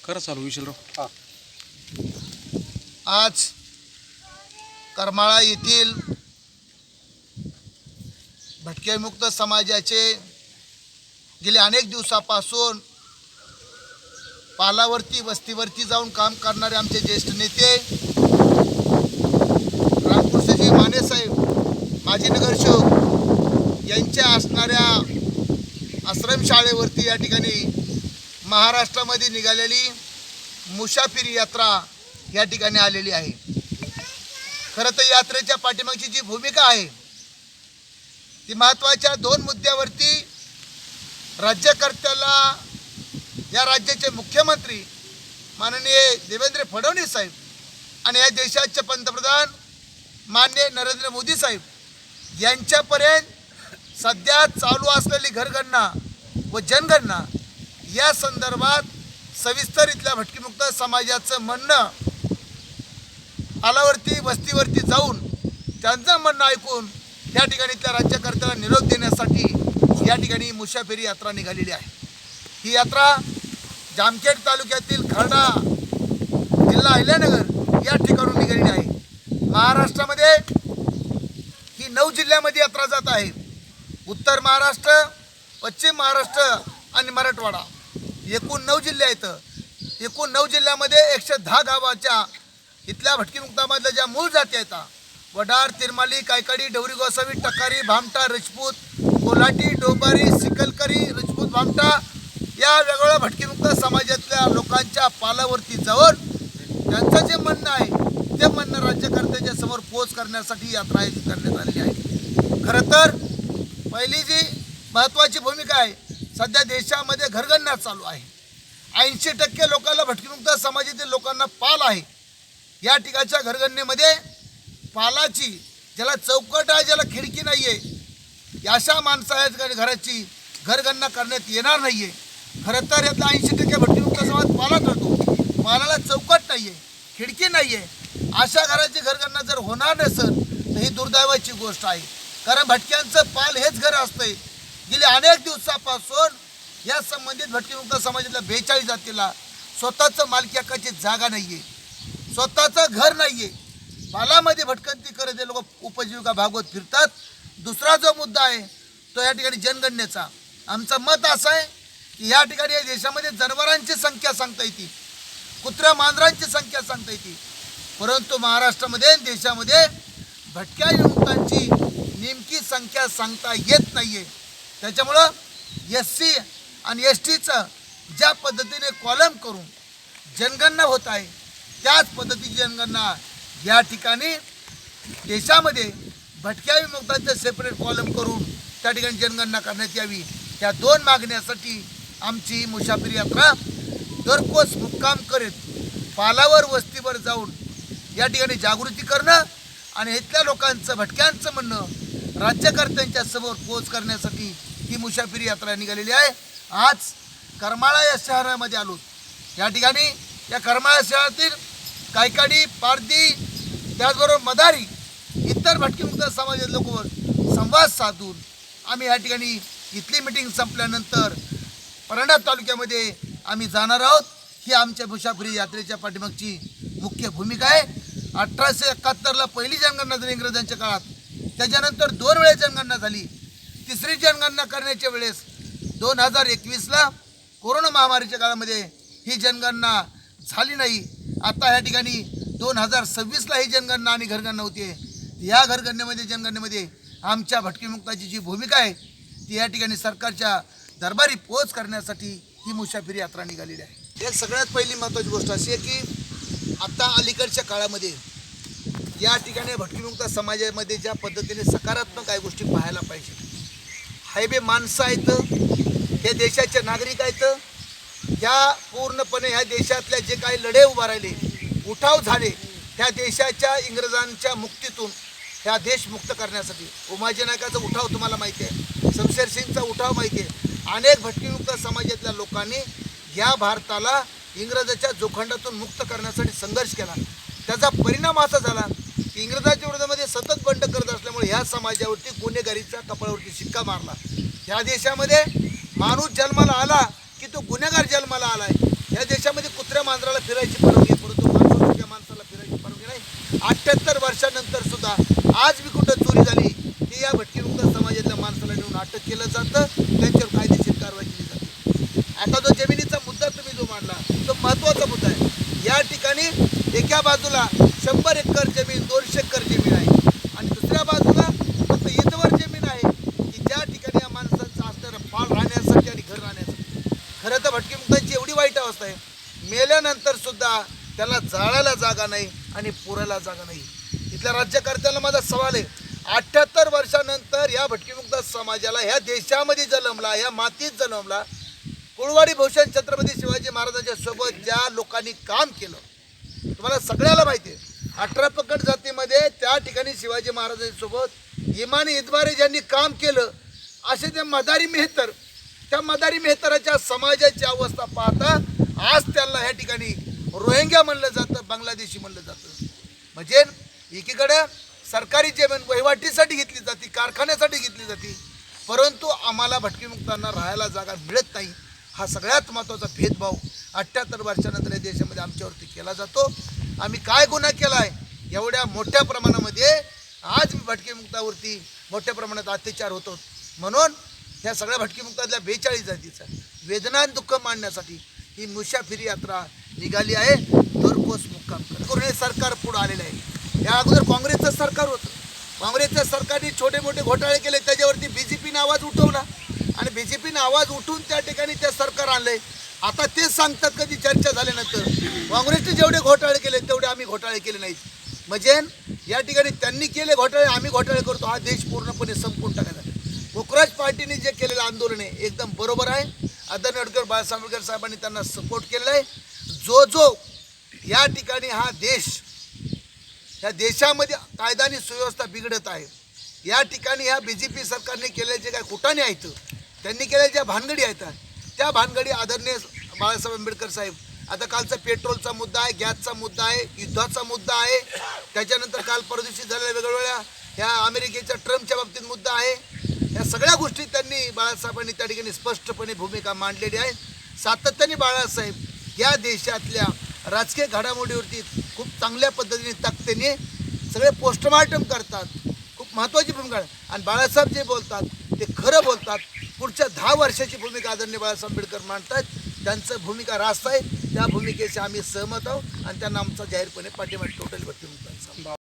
करा चालू विशालराव. आज करमाळा येथील भटकेमुक्त समाजाचे गेले अनेक दिवसापासून पालावरती वस्तीवरती जाऊन काम करणारे आमचे ज्येष्ठ नेते रामकृष्णजी माने साहेब माजी नगरसेवक यांच्या असणाऱ्या आश्रमशाळेवरती या ठिकाणी महाराष्ट्रामध्ये निघालेली मुसाफिरी यात्रा या ठिकाणी आलेली आहे. खरं तर यात्रेच्या पाठीमागची जी भूमिका आहे ती महत्त्वाच्या दोन मुद्द्यावरती राज्यकर्त्याला या राज्याचे मुख्यमंत्री माननीय देवेंद्र फडणवीस साहेब आणि या देशाचे पंतप्रधान माननीय नरेंद्र मोदी साहेब यांच्यापर्यंत सध्या चालू असलेली घरगणना व जनगणना या संदर्भात सविस्तर इथल्या भटकीमुक्त समाजाचं म्हणणं पालावरती वस्तीवरती जाऊन त्यांचं म्हणणं ऐकून या ठिकाणी त्या राज्यकर्त्याला निरोप देण्यासाठी या ठिकाणी मुसाफिरी यात्रा निघालेली आहे. ही यात्रा जामखेड तालुक्यातील खर्डा जिल्हा अहिल्यानगर या ठिकाणून निघालेली आहे. महाराष्ट्रामध्ये ही 9 जिल्ह्यामध्ये यात्रा जात आहे. उत्तर महाराष्ट्र, पश्चिम महाराष्ट्र आणि मराठवाडा एकूण 9 जिल्हे आहेत. एकूण 9 जिल्ह्यामध्ये 110 गावाच्या इथल्या भटकीमुक्तामधल्या ज्या मूळ जाती आहेत वडार, तिरमाली, कायकाडी, डवरी, गोसावी, टकारी, भामटा, राजपूत, कोल्हाटी, डोंबारी, सिकलकरी, राजपूत, भामटा या वेगवेगळ्या भटकीमुक्त समाजातल्या लोकांच्या पालावरती जाऊन त्यांचं जे म्हणणं आहे ते म्हणणं राज्यकर्त्याच्या समोर पोच करण्यासाठी यात्रा आयोजित करण्यात आलेली आहे. खरं तर पहिली जी महत्त्वाची भूमिका आहे, सध्या देशामध्ये घरगणना चालू आहे. 80% लोकांना भटकीमुक्त समाजातील लोकांना पाल आहे. या ठिकाणच्या घरगणनेमध्ये पालाची ज्याला चौकट आहे, ज्याला खिडकी नाही आहे, अशा माणसाच्या घराची घरगणना करण्यात येणार नाही आहे. खरं तर यातला 80% भटकीमुक्त समाज पालात राहतो. पालाला चौकट नाही आहे, खिडकी नाही आहे. अशा घराची घरगणना जर होणार नसेल तर ही दुर्दैवाची गोष्ट आहे. कारण भटक्यांचं पाल हेच घर असतंय. गेले अनेक दिवसापासून या संबंधित भटकीमुक्त समाजातल्या 42 जातीला स्वतःचं मालकी हक्काची जागा नाही आहे, स्वतःचं घर नाही आहे. पालामध्ये भटकंती करत हे लोक उपजीविका भागवत फिरतात. दुसरा जो मुद्दा आहे तो या ठिकाणी जनगणनेचा. आमचं मत असं आहे की या ठिकाणी या देशामध्ये जनावरांची संख्या सांगता येते, कुत्र्या मांजरांची संख्या सांगता येते, परंतु महाराष्ट्रामध्ये देशामध्ये भटक्या युवकांची नेमकी संख्या सांगता येत नाही आहे. त्याच्यामुळं SC आणि STचं ज्या पद्धतीने कॉलम करून जनगणना होत आहे त्याच पद्धतीची जनगणना या ठिकाणी देशामध्ये भटक्या विमुक्तांचे सेपरेट कॉलम करून त्या ठिकाणी जनगणना करण्यात यावी. त्या 2 मागण्यासाठी आमची मुसाफिरी यात्रा दरकोस मुक्काम करीत पालावर वस्तीवर जाऊन या ठिकाणी जागृती करणं आणि इथल्या लोकांचं भटक्यांचं म्हणणं राज्यकर्त्यांच्या समोर पोच करण्यासाठी ही मुसाफिरी यात्रा निघालेली आहे. आज करमाळा या शहरामध्ये आलो. या ठिकाणी या करमाळा शहरातील कायकाडी, पारधी, त्याचबरोबर मदारी इतर भटकीमुक्त समाजातील लोकांवर संवाद साधून आम्ही या ठिकाणी इथली मीटिंग संपल्यानंतर परंडा तालुक्यामध्ये आम्ही जाणार आहोत. ही आमच्या मुसाफिरी यात्रेच्या पाठीमागची मुख्य भूमिका आहे. 1871ला पहिली जनगणना झाली इंग्रजांच्या काळात. त्याच्यानंतर 2 वेळेस जनगणना झाली. तिसरी जनगणना करण्याच्या वेळेस 2021ला कोरोना महामारीच्या काळामध्ये ही जनगणना झाली नाही. आता या ठिकाणी 2026ला ही जनगणना आणि घरगणना होते. या जनगणनेमध्ये आमच्या भटकीमुक्ताची जी भूमिका आहे ती या ठिकाणी सरकारच्या दरबारी पोच करण्यासाठी ही मुसाफिरी यात्रा निघालेली आहे. एक सगळ्यात पहिली महत्त्वाची गोष्ट अशी आहे की आता अलीकडच्या काळामध्ये या ठिकाणी भटकीमुक्त समाजामध्ये ज्या पद्धतीने सकारात्मक काही गोष्टी पाहायला पाहिजे. हायबे माणसं आहेत, हे देशाचे नागरिक आहेत. ह्या पूर्णपणे ह्या देशातल्या जे काही लढे उभा राहिले, उठाव झाले, ह्या देशाच्या इंग्रजांच्या मुक्तीतून ह्या देश मुक्त करण्यासाठी उमाजी नायकाचा उठाव तुम्हाला माहिती आहे, शमशेर सिंगचा उठाव माहिती आहे. अनेक भटकीमुक्त समाजातल्या लोकांनी या भारताला इंग्रजाच्या जोखंडातून मुक्त करण्यासाठी संघर्ष केला. त्याचा परिणाम असा झाला की इंग्रजांच्या विरोधामध्ये सतत बंड करत असल्यामुळे ह्या समाजावरती गुन्हेगारीचा कपाळावरती शिक्का मारला. ह्या देशामध्ये माणूस जन्माला आला की तो गुन्हेगार जन्माला आलाय. या देशामध्ये कुत्र्या मांजराला फिरायची परवानगी आहे, परंतु माणसासारख्या माणसाला फिरायची परवानगी नाही. 78 वर्षानंतर सुद्धा आज मी कुठं चोरी झाली की या भटकीमुक्त समाजातल्या माणसाला नेऊन अटक केलं जातं, त्यांच्यावर कायदेशीर कारवाई केली जाते. आता जो जमिनीचा मुद्दा तुम्ही जो मांडला तो महत्त्वाचा मुद्दा आहे. या ठिकाणी एका बाजूला 100 एकर जमीन 200 एकर जमीन आहे आणि दुसऱ्या बाजूला फक्त इथवर जमीन आहे की ज्या ठिकाणी या माणसाचं असणारं पाळ राहण्यासाठी आणि घर राहण्यासाठी. खरं तर भटकीमुक्तांची एवढी वाईट अवस्था आहे, मेल्यानंतर सुद्धा त्याला जाळायला जागा नाही आणि पुरायला जागा नाही. इथल्या राज्यकर्त्यांना माझा सवाल आहे, 78 वर्षानंतर या भटकीमुक्त समाजाला ह्या देशामध्ये जन्मला, ह्या मातीत जन्मला, कुळवाडी भूषण छत्रपती शिवाजी महाराजांच्या सोबत ज्या लोकांनी काम केलं तुम्हाला सगळ्याला माहिती आहे. 18 पगड जातीमध्ये त्या ठिकाणी शिवाजी महाराजांसोबत इमानी इतबारे ज्यांनी काम केलं असे ते मदारी मेहतर, त्या मदारी मेहतराच्या समाजाची अवस्था पाहता आज त्यांना ह्या ठिकाणी रोहिंग्या म्हणलं जातं, बांगलादेशी म्हणलं जातं. म्हणजे एकीकडे सरकारी जमीन वहिवाटीसाठी घेतली जाते, कारखान्यासाठी घेतली जाते, परंतु आम्हाला भटकीमुक्तांना राहायला जागा मिळत नाही. हा सगळ्यात महत्त्वाचा भेदभाव 78 वर्षानंतर या देशामध्ये आमच्यावरती केला जातो. आम्ही काय गुन्हा केला आहे एवढ्या मोठ्या प्रमाणामध्ये आज भटकीमुक्तावरती मोठ्या प्रमाणात अत्याचार होतो. म्हणून ह्या सगळ्या भटकीमुक्तातल्या 42 जातीचा वेदना आणि दुःख मांडण्यासाठी ही मुसाफिरी यात्रा निघाली आहे. दोरकोस मुक्काम करून हे सरकार पुढं आलेलं आहे. या अगोदर काँग्रेसचं सरकार होतं, काँग्रेसच्या सरकारने छोटे मोठे घोटाळे केले, त्याच्यावरती BJPने आवाज उठवला आणि BJPने आवाज उठवून त्या ठिकाणी ते सरकार आणलंय. आता तेच सांगतात कधी चर्चा झाल्यानंतर काँग्रेसने जेवढे घोटाळे केले तेवढे आम्ही घोटाळे केले नाहीत. म्हणजे या ठिकाणी त्यांनी केले घोटाळे, आम्ही घोटाळे करतो, हा देश पूर्णपणे संपून टाकायचा. कोकराज पार्टीने जे केलेलं आंदोलन आहे एकदम बरोबर आहे. आदरणीय अडकर बाळासाहेब आंबेडकर साहेबांनी त्यांना सपोर्ट केलेला आहे. जो या ठिकाणी हा देश, या देशामध्ये कायदा आणि सुव्यवस्था बिघडत आहे, या ठिकाणी ह्या BJP सरकारने केलेले जे काय कुटाणे आहेत, त्यांनी केलेल्या ज्या भानगडी आहेत त्या भानगडी आदरणीय बाळासाहेब आंबेडकर साहेब, आता कालचा पेट्रोलचा मुद्दा आहे, गॅसचा मुद्दा आहे, युद्धाचा मुद्दा आहे, त्याच्यानंतर काल परदेशी झालेल्या वेगवेगळ्या ह्या अमेरिकेच्या ट्रम्पच्या बाबतीत मुद्दा आहे. या सगळ्या गोष्टी त्यांनी बाळासाहेबांनी त्या ठिकाणी स्पष्टपणे भूमिका मांडलेली आहे. सातत्याने बाळासाहेब या देशातल्या राजकीय घडामोडीवरती खूप चांगल्या पद्धतीने ताकदीने सगळे पोस्टमार्टम करतात, खूप महत्त्वाची भूमिका आहे. आणि बाळासाहेब जे बोलतात ते खरं बोलतात. पुढच्या 10 वर्षाची भूमिका आदरणीय बाळासाहेब आंबेडकर मांडतात. त्यांचं भूमिका रास्त आहे, त्या भूमिकेशी आम्ही सहमत आहोत आणि त्यांना आमचा जाहीरपणे पाठिंबा टोटली भटकीमुक्त